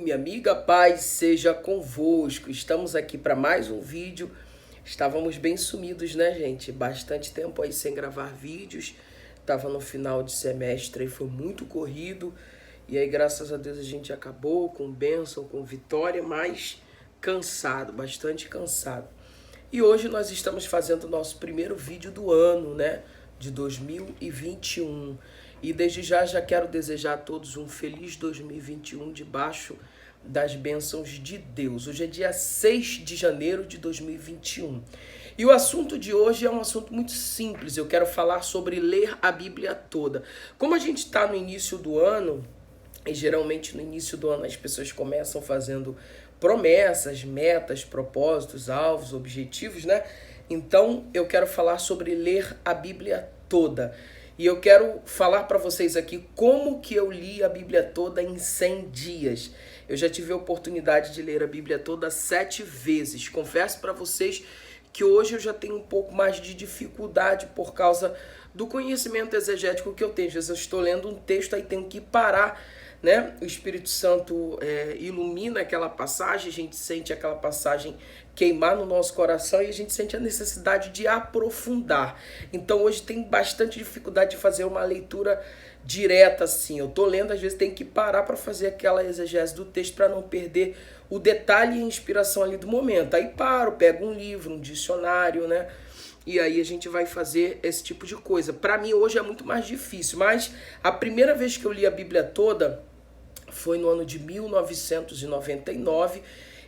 minha amiga, paz seja convosco. Estamos aqui para mais um vídeo. Estávamos bem sumidos, né, gente? Bastante tempo aí sem gravar vídeos. Tava no final de semestre e foi muito corrido. E aí, graças a Deus, a gente acabou com bênção, com vitória, mas cansado, bastante cansado. E hoje nós estamos fazendo o nosso primeiro vídeo do ano, né? De 2021. E desde já quero desejar a todos um feliz 2021 debaixo das bênçãos de Deus. Hoje é dia 6 de janeiro de 2021. E o assunto de hoje é um assunto muito simples. Eu quero falar sobre ler a Bíblia toda. Como a gente está no início do ano, e geralmente no início do ano as pessoas começam fazendo promessas, metas, propósitos, alvos, objetivos, né? Então eu quero falar sobre ler a Bíblia toda. E eu quero falar para vocês aqui como que eu li a Bíblia toda em 100 dias. Eu já tive a oportunidade de ler a Bíblia toda 7 vezes. Confesso para vocês que hoje eu já tenho um pouco mais de dificuldade por causa do conhecimento exegético que eu tenho. Às vezes eu estou lendo um texto e tenho que parar, né? O Espírito Santo ilumina aquela passagem, a gente sente aquela passagem queimar no nosso coração e a gente sente a necessidade de aprofundar. Então hoje tem bastante dificuldade de fazer uma leitura direta assim. Eu tô lendo, às vezes tem que parar para fazer aquela exegese do texto para não perder o detalhe e a inspiração ali do momento. Aí paro, pego um livro, um dicionário, né? E aí a gente vai fazer esse tipo de coisa. Para mim hoje é muito mais difícil, mas a primeira vez que eu li a Bíblia toda foi no ano de 1999.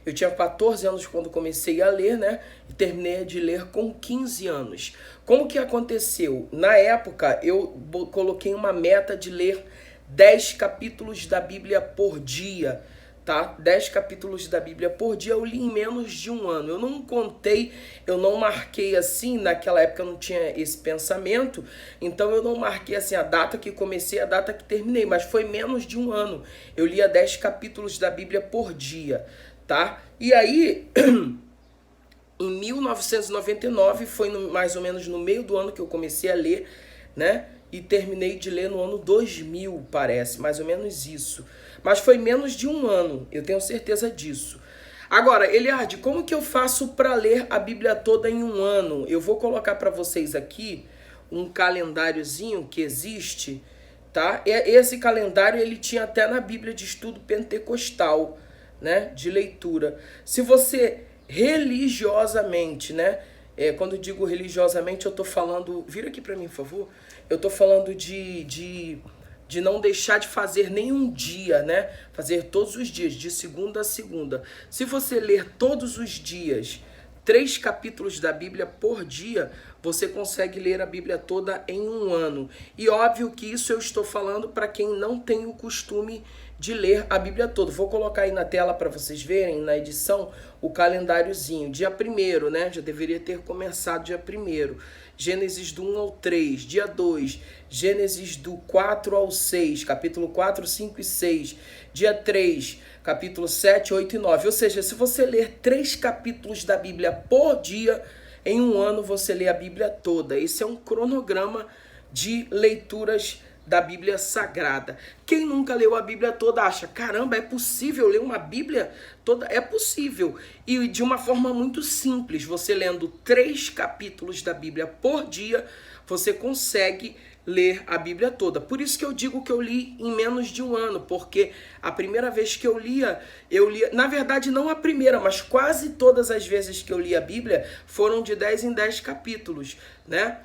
Eu tinha 14 anos quando comecei a ler, né? E terminei de ler com 15 anos. Como que aconteceu? Na época, eu coloquei uma meta de ler 10 capítulos da Bíblia por dia, tá? 10 capítulos da Bíblia por dia eu li em menos de um ano. Eu não contei, eu não marquei assim, naquela época eu não tinha esse pensamento, então eu não marquei assim a data que comecei, a data que terminei, mas foi menos de um ano. Eu lia 10 capítulos da Bíblia por dia, tá? E aí, em 1999, foi mais ou menos no meio do ano que eu comecei a ler, né? E terminei de ler no ano 2000, parece, mais ou menos isso. Mas foi menos de um ano, eu tenho certeza disso. Agora, Eliardi, como que eu faço para ler a Bíblia toda em um ano? Eu vou colocar para vocês aqui um calendáriozinho que existe, tá? Esse calendário ele tinha até na Bíblia de Estudo Pentecostal, né? De leitura. Se você religiosamente, né? Quando eu digo religiosamente, eu tô falando... Vira aqui para mim, por favor. Eu tô falando de não deixar de fazer nenhum dia, né? Fazer todos os dias, de segunda a segunda. Se você ler todos os dias 3 capítulos da Bíblia por dia, você consegue ler a Bíblia toda em um ano. E óbvio que isso eu estou falando para quem não tem o costume de ler a Bíblia toda. Vou colocar aí na tela para vocês verem, na edição, o calendáriozinho. Dia 1º, né? Já deveria ter começado dia 1º. Gênesis do 1 ao 3. Dia 2, Gênesis do 4 ao 6. Capítulo 4, 5 e 6. Dia 3, capítulo 7, 8 e 9. Ou seja, se você ler 3 capítulos da Bíblia por dia, em um ano você lê a Bíblia toda. Esse é um cronograma de leituras da Bíblia Sagrada. Quem nunca leu a Bíblia toda acha, caramba, é possível ler uma Bíblia toda? É possível. E de uma forma muito simples, você lendo 3 capítulos da Bíblia por dia, você consegue ler a Bíblia toda. Por isso que eu digo que eu li em menos de um ano, porque a primeira vez que eu lia, na verdade não a primeira, mas quase todas as vezes que eu li a Bíblia foram de 10 em 10 capítulos, né?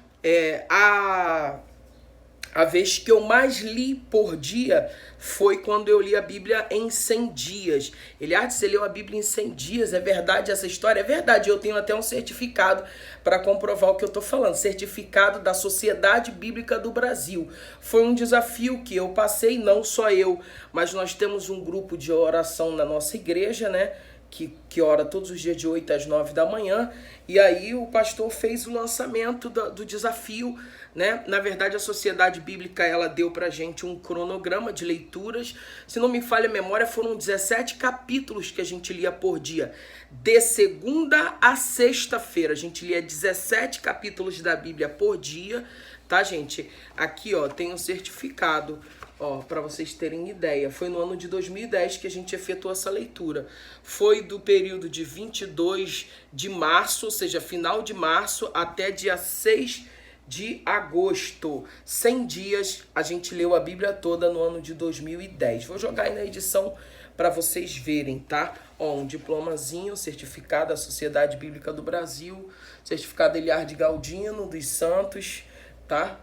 A vez que eu mais li por dia foi quando eu li a Bíblia em 100 dias. Eliardi, você leu a Bíblia em 100 dias? É verdade essa história? É verdade, eu tenho até um certificado para comprovar o que eu estou falando. Certificado da Sociedade Bíblica do Brasil. Foi um desafio que eu passei, não só eu, mas nós temos um grupo de oração na nossa igreja, né? Que ora todos os dias de 8 às 9 da manhã, e aí o pastor fez o lançamento do desafio, né? Na verdade, a Sociedade Bíblica, ela deu pra gente um cronograma de leituras, se não me falha a memória, foram 17 capítulos que a gente lia por dia, de segunda a sexta-feira, a gente lia 17 capítulos da Bíblia por dia, tá, gente? Aqui, ó, tem um certificado Ó, para vocês terem ideia, foi no ano de 2010 que a gente efetuou essa leitura. Foi do período de 22 de março, ou seja, final de março, até dia 6 de agosto. 100 dias a gente leu a Bíblia toda no ano de 2010. Vou jogar aí na edição para vocês verem, tá? Ó, um diplomazinho, certificado da Sociedade Bíblica do Brasil, certificado Eliardo Galdino dos Santos, tá?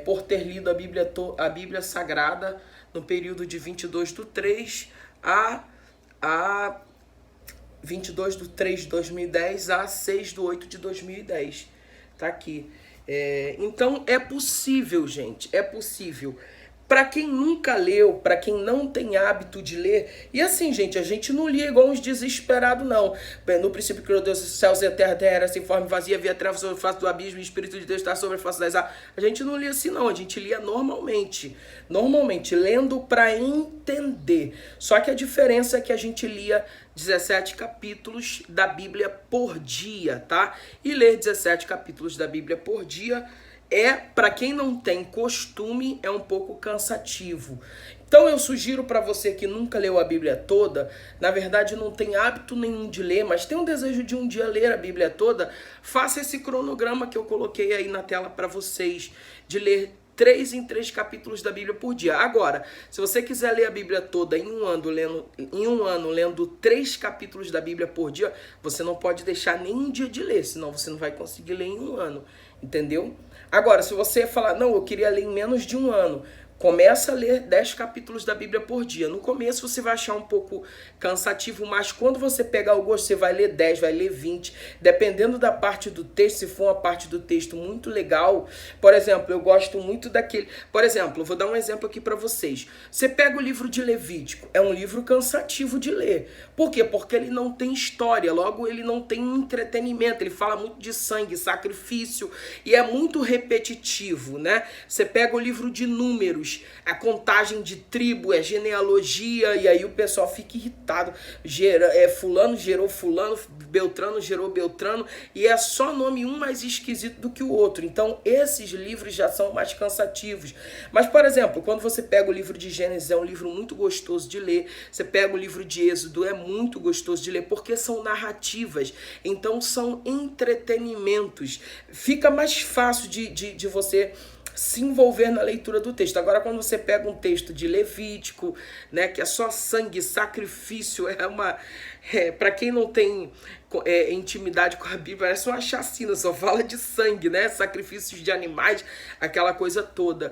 Por ter lido a Bíblia Sagrada no período de 22/3 a 22/3 de 2010 a 6/8 de 2010. Tá aqui. Então é possível, gente, é possível. Para quem nunca leu, para quem não tem hábito de ler, e assim, gente, a gente não lia igual uns desesperados, não. No princípio criou Deus os céus e a terra era sem forma e vazia, havia trevas sobre a face do abismo, e o Espírito de Deus está sobre a face das águas. A gente não lia assim, não, a gente lia normalmente, lendo para entender. Só que a diferença é que a gente lia 17 capítulos da Bíblia por dia, tá? E ler 17 capítulos da Bíblia por dia para quem não tem costume, é um pouco cansativo. Então eu sugiro para você que nunca leu a Bíblia toda, na verdade não tem hábito nenhum de ler, mas tem um desejo de um dia ler a Bíblia toda, faça esse cronograma que eu coloquei aí na tela para vocês, de ler 3 em 3 capítulos da Bíblia por dia. Agora, se você quiser ler a Bíblia toda em um ano lendo 3 capítulos da Bíblia por dia, você não pode deixar nem um dia de ler, senão você não vai conseguir ler em um ano, entendeu? Agora, se você falar, não, eu queria ler em menos de um ano, começa a ler 10 capítulos da Bíblia por dia. No começo você vai achar um pouco cansativo, mas quando você pegar o gosto, você vai ler 10, vai ler 20, dependendo da parte do texto, se for uma parte do texto muito legal. Por exemplo, eu gosto muito daquele... Por exemplo, eu vou dar um exemplo aqui para vocês. Você pega o livro de Levítico, é um livro cansativo de ler. Por quê? Porque ele não tem história, logo ele não tem entretenimento, ele fala muito de sangue, sacrifício, e é muito repetitivo, né? Você pega o livro de Números, a contagem de tribo, genealogia, e aí o pessoal fica irritado. Fulano gerou fulano, Beltrano gerou Beltrano, e é só nome um mais esquisito do que o outro. Então esses livros já são mais cansativos. Mas, por exemplo, quando você pega o livro de Gênesis, é um livro muito gostoso de ler. Você pega o livro de Êxodo, é muito gostoso de ler, porque são narrativas, então são entretenimentos. Fica mais fácil de você se envolver na leitura do texto. Agora, quando você pega um texto de Levítico, né, que é só sangue, sacrifício, para quem não tem intimidade com a Bíblia, parece uma chacina, só fala de sangue, né, sacrifícios de animais, aquela coisa toda.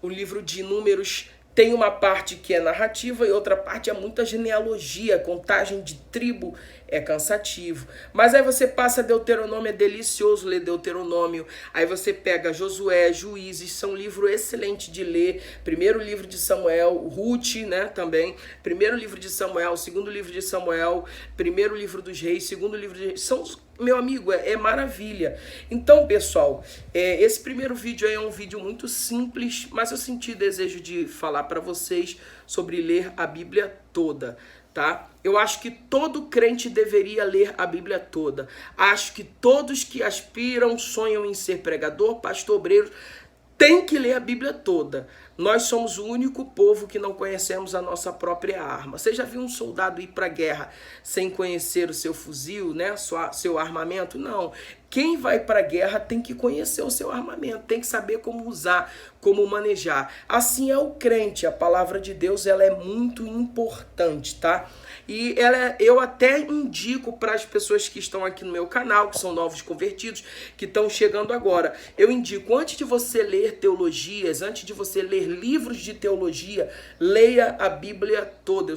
O livro de Números tem uma parte que é narrativa e outra parte é muita genealogia, contagem de tribo, é cansativo. Mas aí você passa Deuteronômio, é delicioso ler Deuteronômio. Aí você pega Josué, Juízes, são livros excelentes de ler. Primeiro livro de Samuel, Ruth, né, também. Primeiro livro de Samuel, segundo livro de Samuel, primeiro livro dos reis, segundo livro de reis. São, meu amigo, é maravilha. Então, pessoal, esse primeiro vídeo aí é um vídeo muito simples, mas eu senti desejo de falar para vocês sobre ler a Bíblia toda, tá? Eu acho que todo crente deveria ler a Bíblia toda. Acho que todos que aspiram, sonham em ser pregador, pastor, obreiro, tem que ler a Bíblia toda. Nós somos o único povo que não conhecemos a nossa própria arma. Você já viu um soldado ir para a guerra sem conhecer o seu fuzil, né? Seu armamento? Não. Quem vai para a guerra tem que conhecer o seu armamento, tem que saber como usar, como manejar. Assim é o crente, a palavra de Deus ela é muito importante, tá? E eu até indico para as pessoas que estão aqui no meu canal, que são novos convertidos, que estão chegando agora. Eu indico, antes de você ler teologias, antes de você ler livros de teologia, leia a Bíblia toda.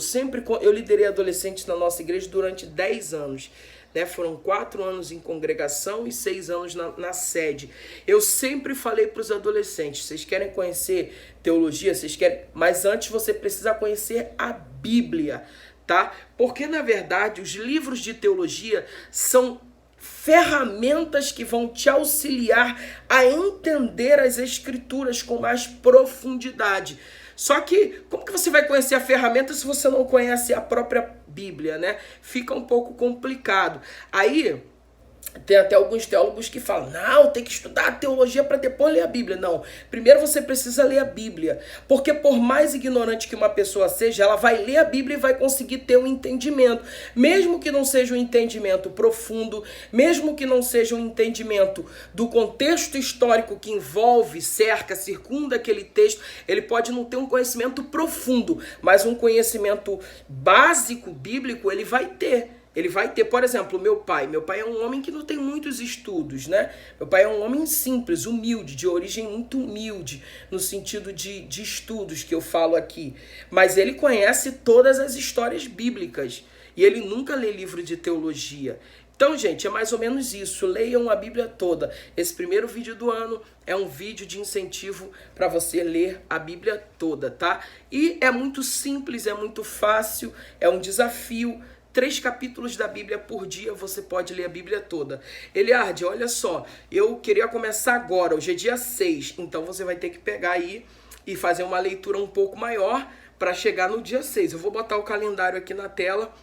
Eu liderei adolescentes na nossa igreja durante 10 anos. Né? Foram 4 anos em congregação e 6 anos na sede. Eu sempre falei para os adolescentes, vocês querem conhecer teologia, mas antes você precisa conhecer a Bíblia, tá? Porque na verdade os livros de teologia são ferramentas que vão te auxiliar a entender as escrituras com mais profundidade. Só que, como que você vai conhecer a ferramenta se você não conhece a própria Bíblia, né? Fica um pouco complicado. Aí, Tem até alguns teólogos que falam, não, tem que estudar a teologia para depois ler a Bíblia. Não, primeiro você precisa ler a Bíblia, porque por mais ignorante que uma pessoa seja, ela vai ler a Bíblia e vai conseguir ter um entendimento, mesmo que não seja um entendimento profundo, mesmo que não seja um entendimento do contexto histórico que envolve, cerca, circunda aquele texto, ele pode não ter um conhecimento profundo, mas um conhecimento básico, bíblico, ele vai ter. Ele vai ter, por exemplo, meu pai. Meu pai é um homem que não tem muitos estudos, Meu pai é um homem simples, humilde, de origem muito humilde, no sentido de estudos que eu falo aqui. Mas ele conhece todas as histórias bíblicas. E ele nunca lê livro de teologia. Então, gente, é mais ou menos isso. Leiam a Bíblia toda. Esse primeiro vídeo do ano é um vídeo de incentivo para você ler a Bíblia toda, tá? E é muito simples, é muito fácil, é um desafio. 3 capítulos da Bíblia por dia, você pode ler a Bíblia toda. Eliardi, olha só, eu queria começar agora, hoje é dia 6, então você vai ter que pegar aí e fazer uma leitura um pouco maior para chegar no dia 6. Eu vou botar o calendário aqui na tela.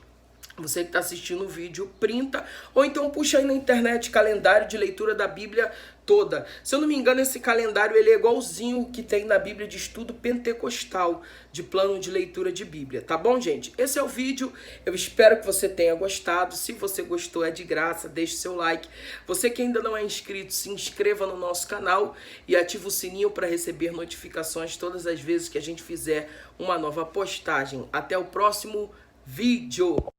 Você que está assistindo o vídeo, printa, ou então puxa aí na internet calendário de leitura da Bíblia toda. Se eu não me engano, esse calendário ele é igualzinho que tem na Bíblia de estudo pentecostal, de plano de leitura de Bíblia, tá bom, gente? Esse é o vídeo, eu espero que você tenha gostado. Se você gostou, é de graça, deixe seu like. Você que ainda não é inscrito, se inscreva no nosso canal e ative o sininho para receber notificações todas as vezes que a gente fizer uma nova postagem. Até o próximo vídeo!